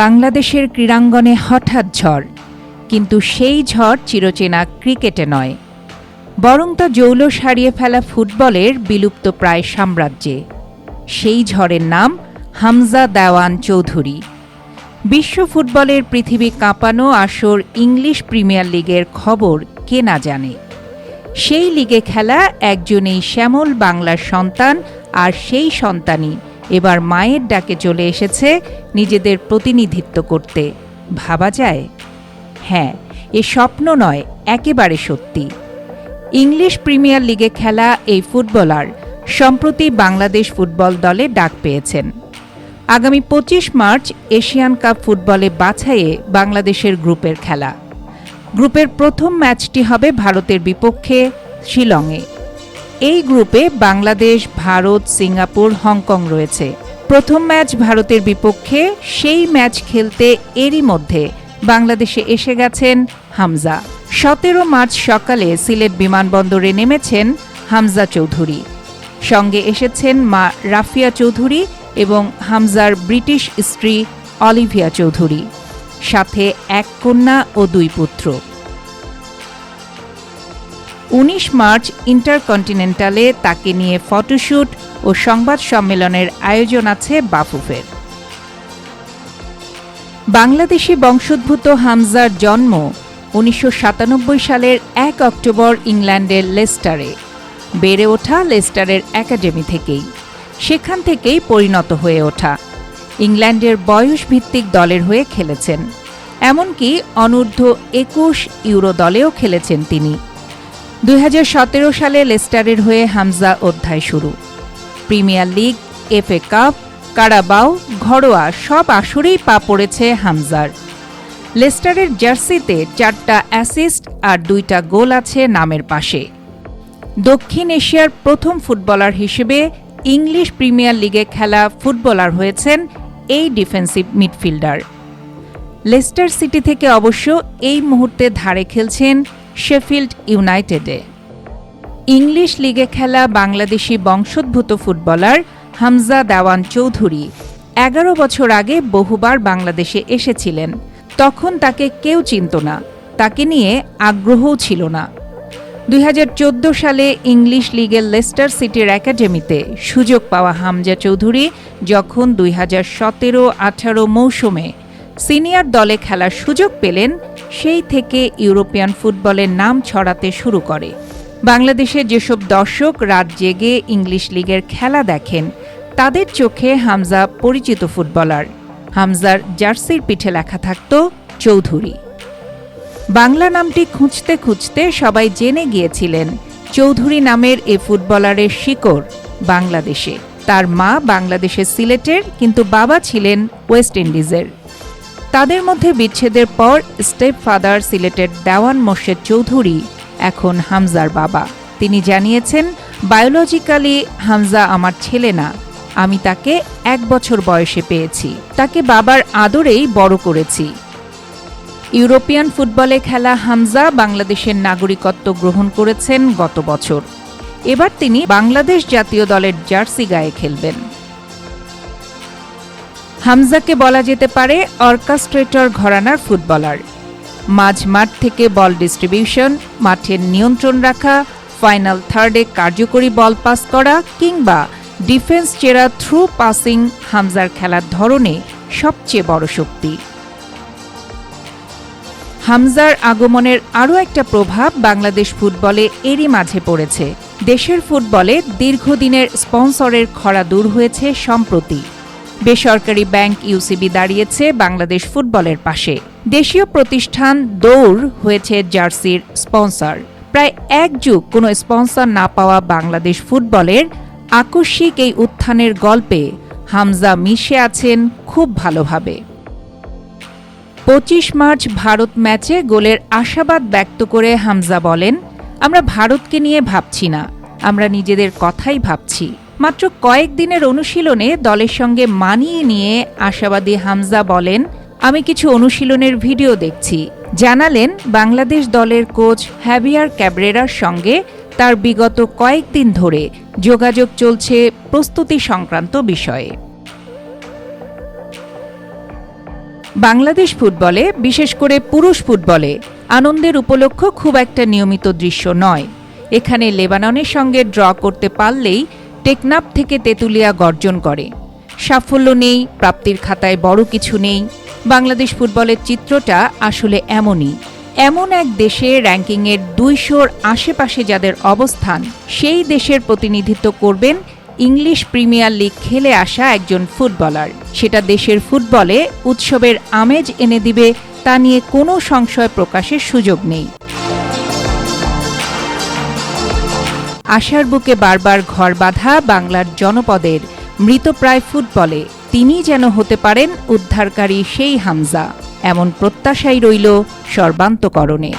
বাংলাদেশের ক্রীড়াঙ্গনে হঠাৎ ঝড়, কিন্তু সেই ঝড় চিরচেনা ক্রিকেটে নয়, বরং তা জৌলস হারিয়ে ফেলা ফুটবলের বিলুপ্ত প্রায় সাম্রাজ্যে। সেই ঝড়ের নাম হামজা দেওয়ান চৌধুরী। বিশ্ব ফুটবলের পৃথিবী কাঁপানো আসর ইংলিশ প্রিমিয়ার লিগের খবর কে না জানে। সেই লিগে খেলা একজনেই শ্যামল বাংলার সন্তান, আর সেই সন্তানই এবার মায়ের ডাকে চলে এসেছে নিজেদের প্রতিনিধিত্ব করতে। ভাবা যায়? হ্যাঁ, এ স্বপ্ন নয়, একেবারে সত্যি। ইংলিশ প্রিমিয়ার লিগে খেলা এই ফুটবলার সম্প্রতি বাংলাদেশ ফুটবল দলে ডাক পেয়েছেন। আগামী 25 মার্চ এশিয়ান কাপ ফুটবলে বাছাইয়ে বাংলাদেশের গ্রুপের খেলা। গ্রুপের প্রথম ম্যাচটি হবে ভারতের বিপক্ষে শিলংয়ে। এই গ্রুপে বাংলাদেশ, ভারত, সিঙ্গাপুর, হংকং রয়েছে। প্রথম ম্যাচ ভারতের বিপক্ষে, সেই ম্যাচ খেলতে এরই মধ্যে বাংলাদেশে এসে গেছেন হামজা। 17 মার্চ সকালে সিলেট বিমানবন্দরে নেমেছেন হামজা চৌধুরী। সঙ্গে এসেছেন মা রাফিয়া চৌধুরী এবং হামজার ব্রিটিশ স্ত্রী অলিভিয়া চৌধুরী, সাথে এক কন্যা ও 2 পুত্র। 19 মার্চ ইন্টারকন্টিনেন্টালে তাকে নিয়ে ফটোশ্যুট ও সংবাদ সম্মেলনের আয়োজন আছে বাফুফের। বাংলাদেশি বংশোদ্ভূত হামজার জন্ম 1997 সালের 1 অক্টোবর ইংল্যান্ডের লেস্টারে। বেড়ে ওঠা লেস্টারের একাডেমি থেকেই, সেখান থেকেই পরিণত হয়ে ওঠা। ইংল্যান্ডের বয়সভিত্তিক দলের হয়ে খেলেছেন, এমনকি অনূর্ধ্ব 21 ইউরো দলেও খেলেছেন তিনি। 2017 সালে লেস্টারের হয়ে হামজা অধ্যায় শুরু। Premier league, FA cup, Carabao, ঘরোয়া সব আসরেই পা পড়েছে হামজার। লেস্টারের জার্সিতে 4টা অ্যাসিস্ট আর 2টা গোল আছে নামের পাশে। দক্ষিণ এশিয়ার প্রথম ফুটবলার হিসেবে ইংলিশ প্রিমিয়ার লিগে খেলা ফুটবলার হয়েছেন এই ডিফেন্সিভ মিডফিল্ডার। লেস্টার সিটি থেকে অবশ্য এই মুহূর্তে ধারে খেলছেন শেফিল্ড ইউনাইটেডে। ইংলিশ লিগে খেলা বাংলাদেশি বংশোদ্ভূত ফুটবলার হামজা দেওয়ান চৌধুরী 11 বছর আগে বহুবার বাংলাদেশে এসেছিলেন। তখন তাকে কেউ চিনত না, তাকে নিয়ে আগ্রহও ছিল না। 2014 সালে ইংলিশ লিগের লেস্টার সিটির একাডেমিতে সুযোগ পাওয়া হামজা চৌধুরী যখন 2017-18 মৌসুমে সিনিয়র দলে খেলার সুযোগ পেলেন, সেই থেকে ইউরোপিয়ান ফুটবলের নাম ছড়াতে শুরু করে। বাংলাদেশে যেসব দর্শক রাত জেগে ইংলিশ লিগের খেলা দেখেন, তাদের চোখে হামজা পরিচিত ফুটবলার। হামজার জার্সির পিঠে লেখা থাকত চৌধুরী। বাংলা নামটি খুঁজতে খুঁজতে সবাই জেনে গিয়েছিলেন চৌধুরী নামের এ ফুটবলারের শিকড় বাংলাদেশে। তার মা বাংলাদেশের সিলেটের, কিন্তু বাবা ছিলেন ওয়েস্ট ইন্ডিজের। তাদের মধ্যে বিচ্ছেদের পর স্টেপ ফাদার সিলেটের দেওয়ান মোর্শেদ চৌধুরী এখন হামজার বাবা। তিনি জানিয়েছেন, বায়োলজিক্যালি হামজা আমার ছেলে না, আমি তাকে 1 বছর বয়সে পেয়েছি। তাকে বাবার আদরেই বড় করেছি। ইউরোপিয়ান ফুটবলে খেলা হামজা বাংলাদেশের নাগরিকত্ব গ্রহণ করেছেন গত বছর। এবার তিনি বাংলাদেশ জাতীয় দলের জার্সি গায়ে খেলবেন। হামজাকে বলা যেতে পারে অর্কেস্ট্রেটর ঘরানার ফুটবলার। মাঝমাঠ থেকে বল ডিস্ট্রিবিউশন, মাঠের নিয়ন্ত্রণ রাখা, ফাইনাল থার্ডে কার্যকরী বল পাস করা কিংবা ডিফেন্স চেরা থ্রু পাসিং হামজার খেলার ধরনে সবচেয়ে বড় শক্তি। হামজার আগমনের আরও একটা প্রভাব বাংলাদেশ ফুটবলে এরই মাঝে পড়েছে। দেশের ফুটবলে দীর্ঘদিনের স্পন্সরের খরা দূর হয়েছে সম্প্রতি। বেসরকারি ব্যাংক ইউসিবি দাঁড়িয়েছে বাংলাদেশ ফুটবলের পাশে। দেশীয় প্রতিষ্ঠান দৌড় হয়েছে জার্সির স্পন্সর। প্রায় 1 যুগ কোনো স্পন্সর না পাওয়া বাংলাদেশ ফুটবলের আকস্মিক এই উত্থানের গল্পে হামজা মিশে আছেন খুব ভালোভাবে। 25 মার্চ ভারত ম্যাচে গোলের আশাবাদ ব্যক্ত করে হামজা বলেন, আমরা ভারতকে নিয়ে ভাবছি না, আমরা নিজেদের কথাই ভাবছি। মাত্র কয়েকদিনের অনুশীলনে দলের সঙ্গে মানিয়ে নিয়ে আশাবাদী হামজা বলেন, আমি কিছু অনুশীলনের ভিডিও দেখছি। জানালেন, বাংলাদেশ দলের কোচ হ্যাভিয়ার ক্যাব্রেরার সঙ্গে তার বিগত কয়েকদিন ধরে যোগাযোগ চলছে প্রস্তুতি সংক্রান্ত বিষয়ে। বাংলাদেশ ফুটবলে, বিশেষ করে পুরুষ ফুটবলে আনন্দের উপলক্ষ খুব একটা নিয়মিত দৃশ্য নয়। এখানে লেবাননের সঙ্গে ড্র করতে পারলেই টেকনাফ থেকে তেঁতুলিয়া গর্জন করে। সাফল্য নেই, প্রাপ্তির খাতায় বড় কিছু নেই। বাংলাদেশ ফুটবলের চিত্রটা আসলে এমনই। এমন এক দেশে র্যাঙ্কিংয়ের 200-র আশেপাশে যাদের অবস্থান, সেই দেশের প্রতিনিধিত্ব করবেন ইংলিশ প্রিমিয়ার লিগ খেলে আসা একজন ফুটবলার। সেটা দেশের ফুটবলে উৎসবের আমেজ এনে দিবে, তা নিয়ে কোনো সংশয় প্রকাশের সুযোগ নেই। আশার বুকে বারবার ঘর বাঁধা বাংলার জনপদের মৃতপ্রায় ফুটবলে তিনি যেন হতে পারেন উদ্ধারকারী সেই হামজা, এমন প্রত্যাশাই রইল সর্বান্তকরণে।